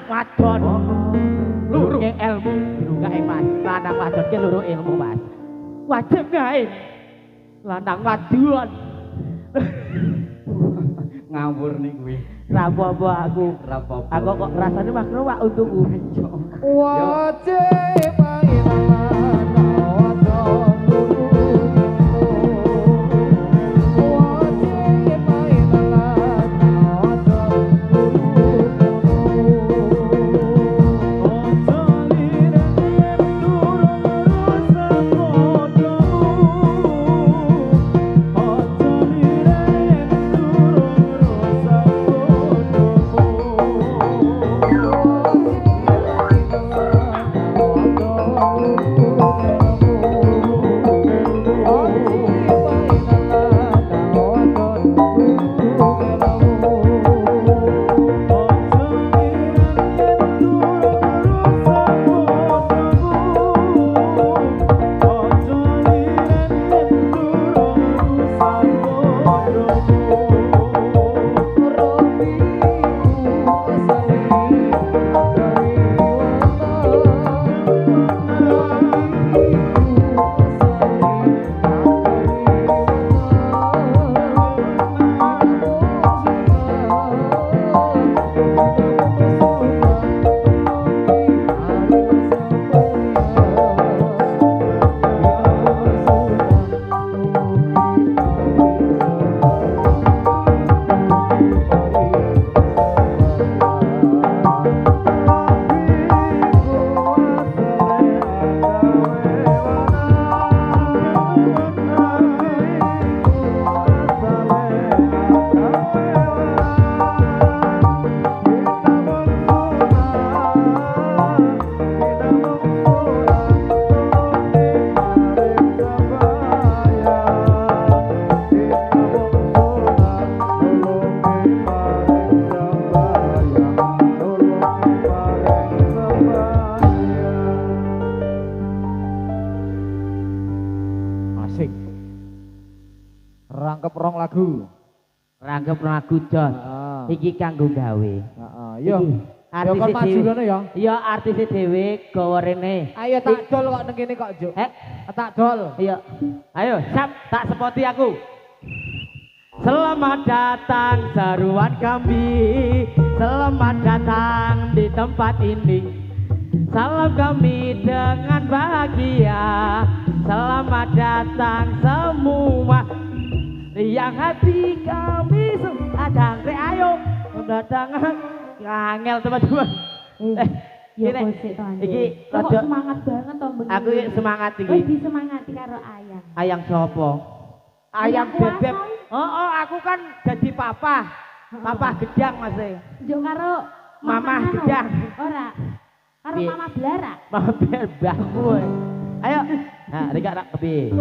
lanang wadon. Loro ilmu dirungake Mas. Lanang wadon ki loro ilmu Mas. Wajib gawe. Lanang wadon. Ngawur nih kuwi. Rapopo aku. Rapopo. Aku kok rasane makro wak untukku. Wajib rangkep rong lagu. Rangkep lagu Jos. Iki kanggo gawe. Heeh, yo. Artis kon maju rene ya. Iya, artis dhewe gawe rene. Ayo tak dol kok nang kene kok, Juk. Tak dol. Iya. Ayo, sap tak sepoti aku. Selamat datang seruan kami. Selamat datang di tempat ini. Salam kami dengan bahagia. Selamat datang semua. Yang hati kami ada ayo kedatangan ngangel teman-teman. Ya kok iki kok semangat banget to bengi. Aku semangat iki. Wis disemangati karo Ayang. Ayang sapa? Ayang bebek. Oh, aku kan jadi papa. Papa gedang Mas. Yo karo Mama gedang. Ora. Karo Mama Blara. Mama mbahku. Ayo. Nah, Rika rak kepiye?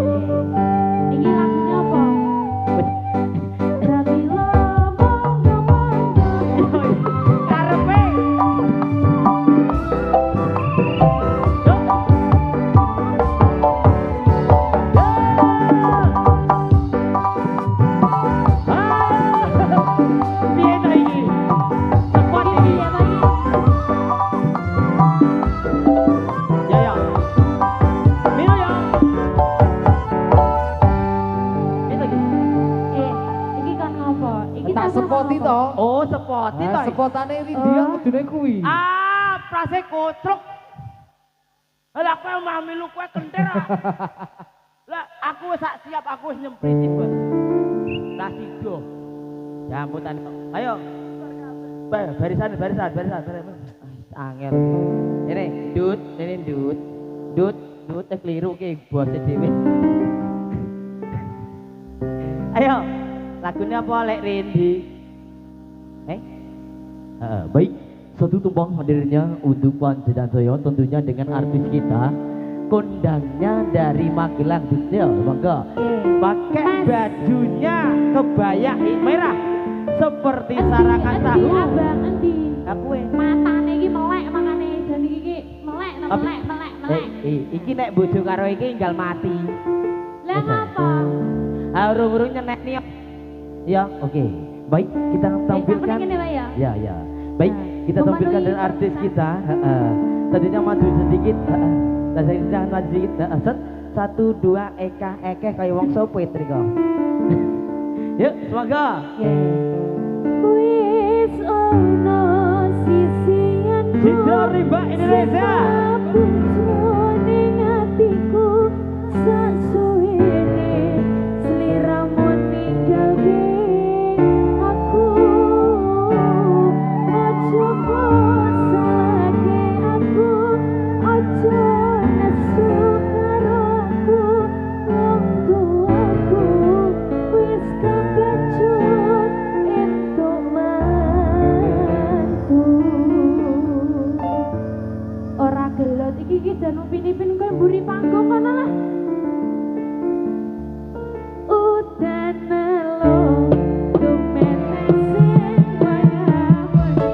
Iki lagunya apa? Sepoti to. Oh, sepoti to. Sepotane Rindia kudune kuwi. Ah, prase kotruk. Lah kowe mah milu kowe kentir. Lah aku wis sak siap, aku wis nyempriti bos. Tak sido. Jambutan. Ayo. Barisan. Angel. Ini Dut keliru ki bos dhewe. Ayo. Lagunya apa Lek Rindi? Baik, satu tumpang hadirnya untuk Panji dan Soyo tentunya dengan artis kita kondangnya dari Magelang detail bangga pakai bajunya kebaya merah seperti sarangan tahu aku matane iki melek makane jan iki melek iki nek bojo karo iki enggal mati lah ngapa urung-urung nyenek nih. Ya, oke. Baik, kita tampilkan. Ya. Ya. Baik, kita tampilkan dengan artis kita. Tadinya maju sedikit. Tadi jangan maju sedikit. Set. 1 2 Eka kayak wong sopit riko. Yuk, semoga. Wis ono sisian Dari Mbak Indonesia. ning atiku sasuwene sliramu ninggalke aku aja salahke aku aja nesu karo aku wong tuaku wis kepecut entuk mantu ora gelot iki jan upin-ipin kowe mburi panggung kono lah udan melo dumene sing wayah-wayah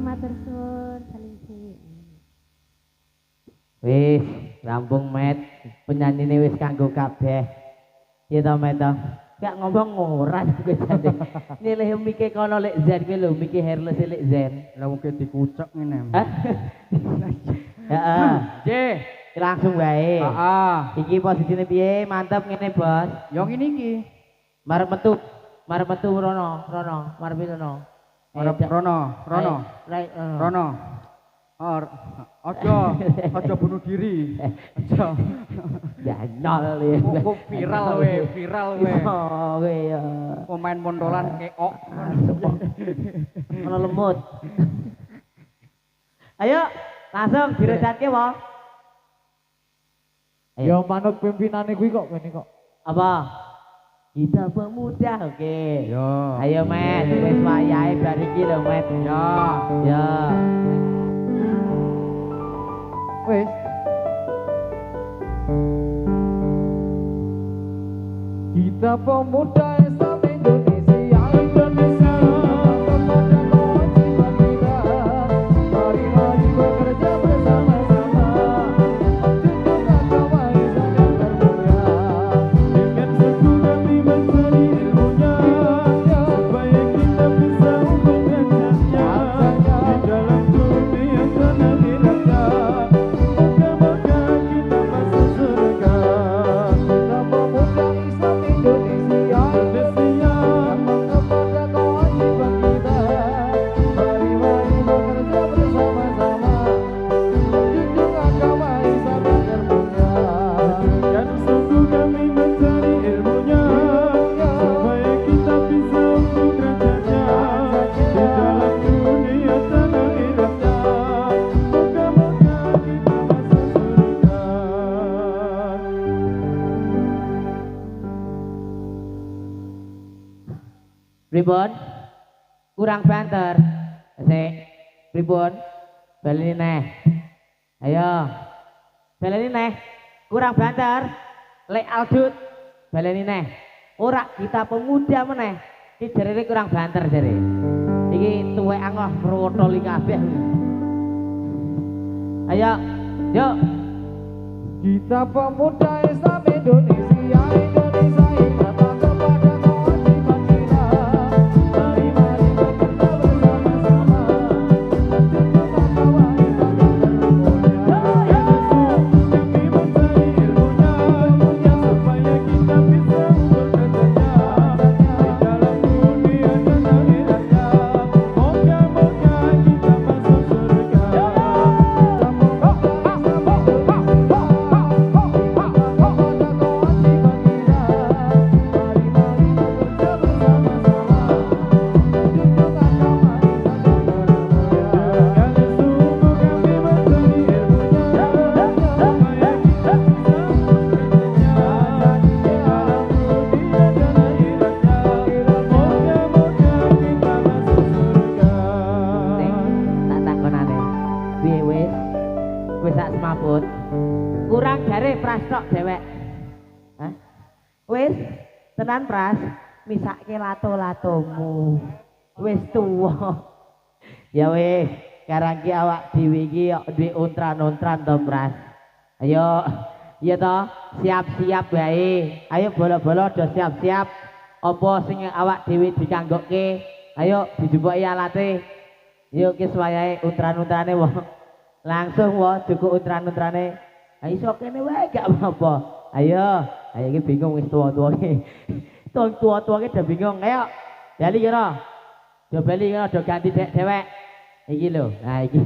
matur suwun Wis, rampung met. Penyanyine wis kanggo kabeh. Ya to met to. Gak ngomong ora kowe jane. Nilih mike kono lek zen kowe lho, mike hairless lek zen. Lah mungkin dikucek ngene. Heeh. J, Langsung wae. Heeh. Iki posisine piye? Mantep ngene, Bos. Yo ngene iki. Marep metu. Marep metu rono, marep rono. Arep Rono. Rono. Aja bunuh diri. Aja. Ya nol ya. Kok viral we. Oh, ya. Pemain mondolan keok. Ono lemut. Ayo, langsung diredatke wae. Ya manut pimpinane kuwi kok ngene kok. Apa? Kita pemuda, oke. Yo. Ayo, Met, wis wayahe bar iki lho, Met. Ya. Ya. Wis. Kita pemuda Islam Indonesia Indonesia kepada kewajiban kita. Mari bekerja bersama-sama untuk agama Islam yang termulia. Dengan suku kami mencari ilmunya supaya kita bisa untuk ngajarnya di dalam dunia dan akhiratnya. Moga-moga kita masuk surga. Kita pemuda Islam Indonesia Indonesia kepada kewajiban kita. Mari bekerja bersama-sama menjunjung agama Islam yang termulia. Dan sungguh kami mencari ilmunya supaya kita bisa untuk kerjanya di dalam dunia dan akhiratnya. Moga-moga kita masuk surga. Pripun? Kurang banter. Sik. Pripun? Baleni neh. Ayo. Baleni neh. Kurang banter. Lek Aldut. Baleni neh. Ora kita pemuda meneh. Iki jarene kurang banter jare. Iki tuwek angoh mrotoli kabeh. Ayo. Yuk. Kita pemuda Islam Indonesia Indonesia ingat kepada kewajiban kita. Mari bekerja bersama-sama menjunjung agama Islam yang termulia. Kami mencari ilmunya supaya kita bisa bekerjanya di dalam dunia dan akhiratnya. Moga-moga kita masuk surga. Tak takonane. Piye wis? Wis sak semaput. Kurang jare Pras tok dewek. Hah? Wis tenan Pras, misake lato-latomu. Wis tuwa. Ya wis, sekarang ki awak dhewe iki kok duwe ontran-ontran to Pras. Ayo, iya to, siap-siap wae. Ayo bola-bola do siap-siap. Apa sing awak dhewe dikanggokke? Ayo dijupuk alate. Yuk ki swayahe untran-untrane wong. Langsung wae cukup untran-untrane. Ha iso kene wae gak apa-apa. Ayo, ayo iki bingung wis tuwa-tuwa ki. Tuwa-tuwa ki udah bingung. Ayo. Bali kira. Do bali kira do ganti dewek. Iki lho. Nah iki.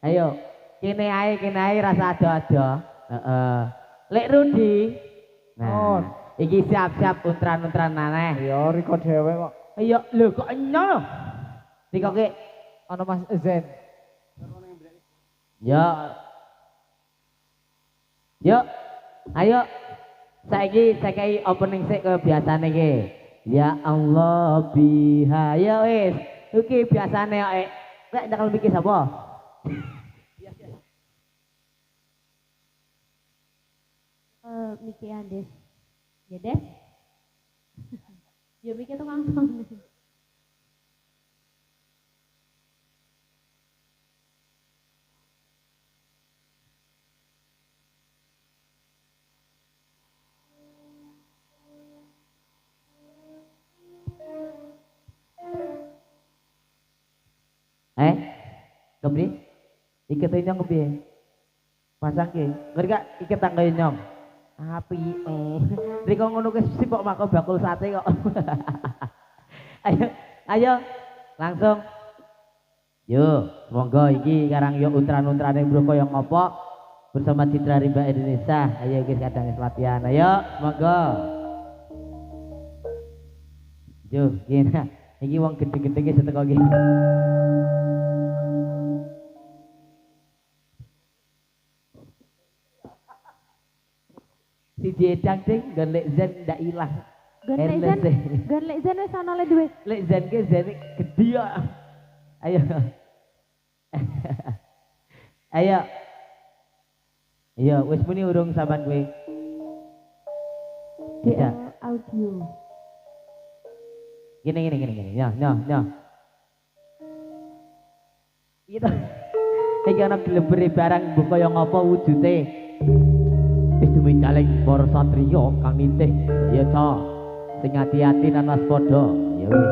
Ayo. Kene ae rasa ado-ado. Heeh. Lek Rudi. Nah, iki siap-siap untran-untran maneh. Ya riko dhewe kok. Ayo, lho kok enyol. Dikoke Ana Mas Zen. ya. Yuk. Ayo. Saiki saiki opening sik ke biasane iki. Ya Allah biha ya wis. Iki biasane kok lek nyekel mikir sapa? Miki Andes. Ya Des. Ya Miki tukang sound. Kepriye? Iki tenyong kepriye? Pasang ki. Ngerti gak iki tangga nyong. Api. Riko ngono wis sipok mako bakul sate kok. Ayo, ayo. Langsung. Yo, monggo iki karang yo untran-untrane bro kaya ngopo bersama Citra Rimba Indonesia. Ayo guys kadang latihan. Ayo, monggo. Yo, gini. Iki wong gede-gede iki seteko iki. Si jedang ding golek zen ndak ilang. Golek zen wis ana le duwe. Lek zen ke zen gede ya. Ayo. Ayo. Iya, wis muni urung sampean kowe. Tidak. Audio. Gini. Nyo. Gitu. Iki ana glebere barang mbok kaya ngapa wujude. Wis duwe kaleng para satriya kang nitih. Ya ta. Sing ati-ati lan waspada. Ya wis.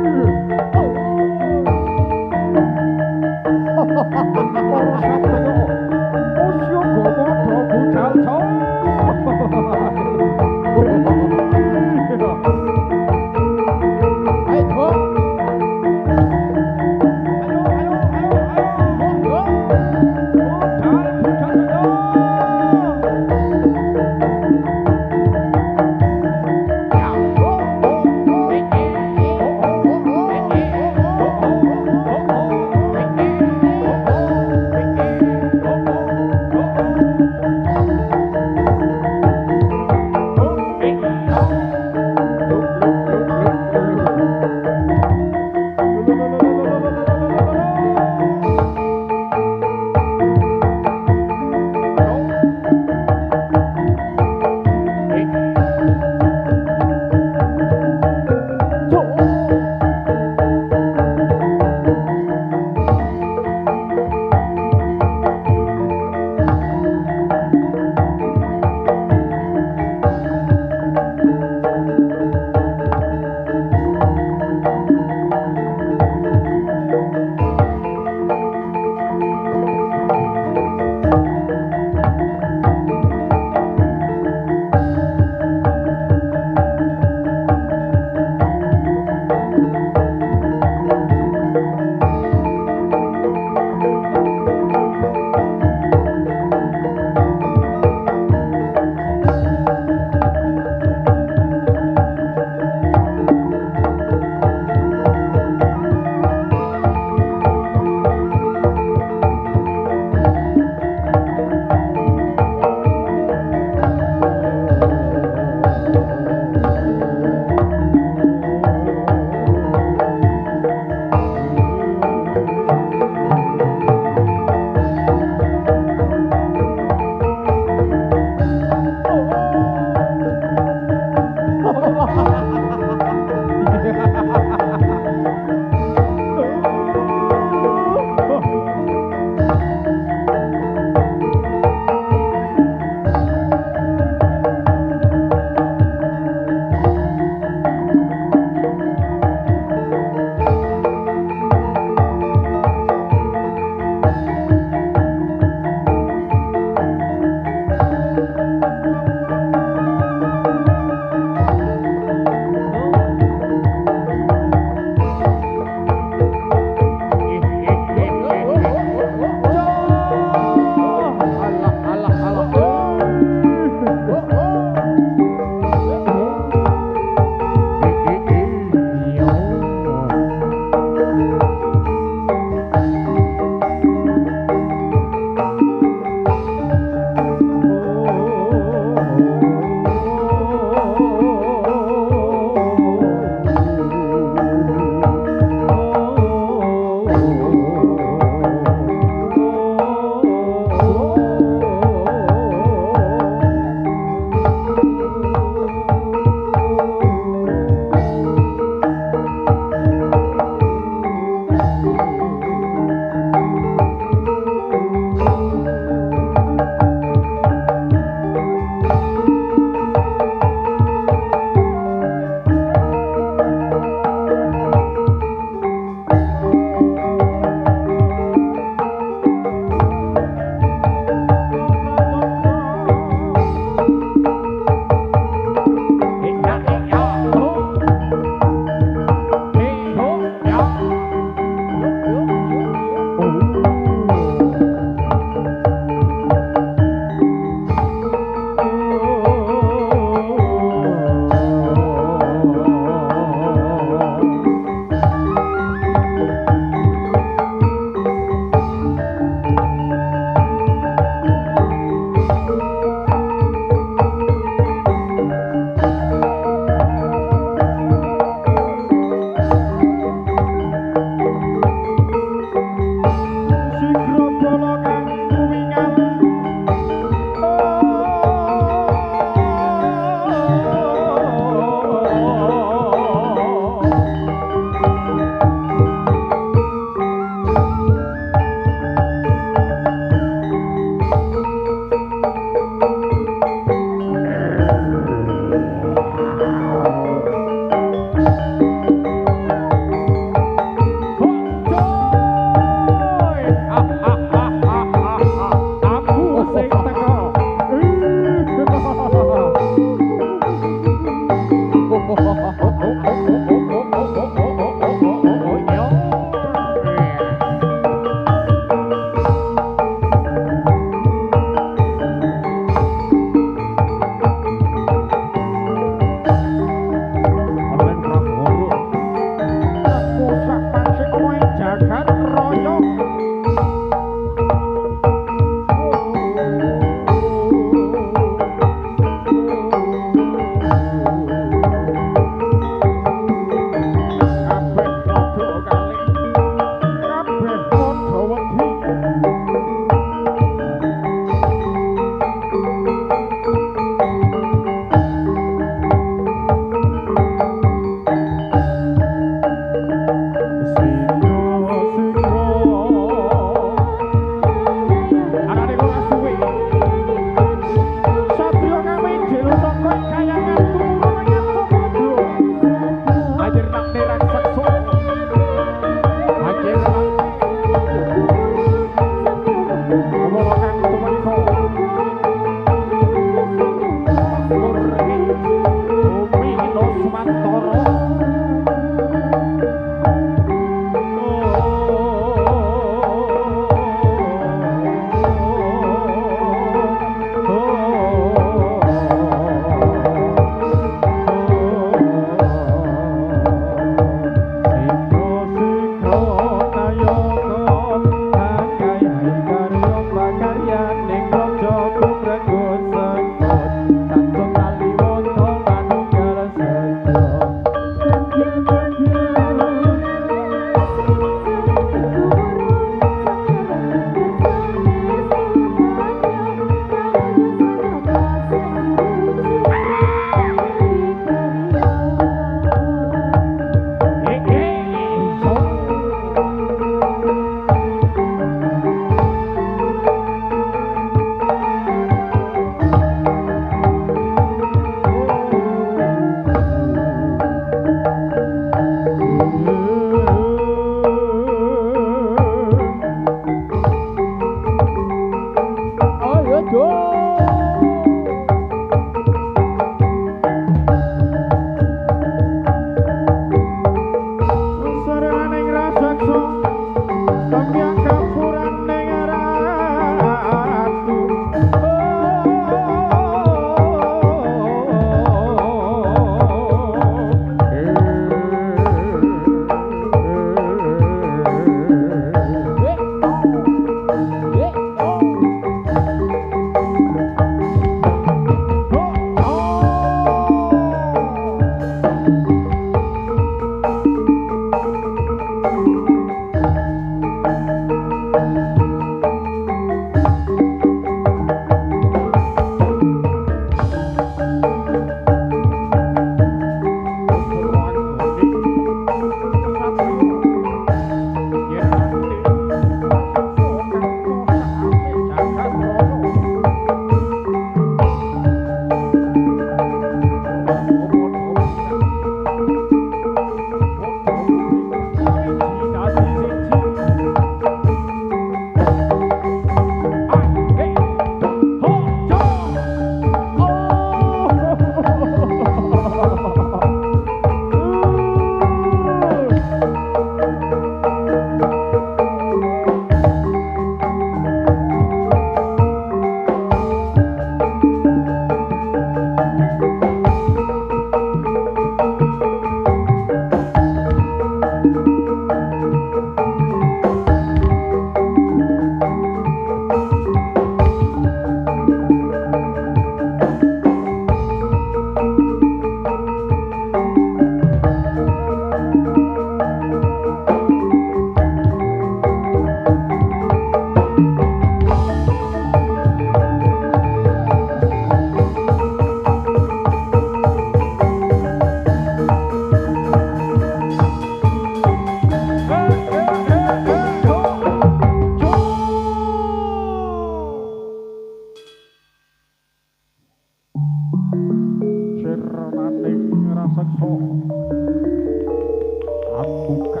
Ambuka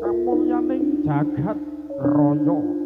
kamulyaning jagat raya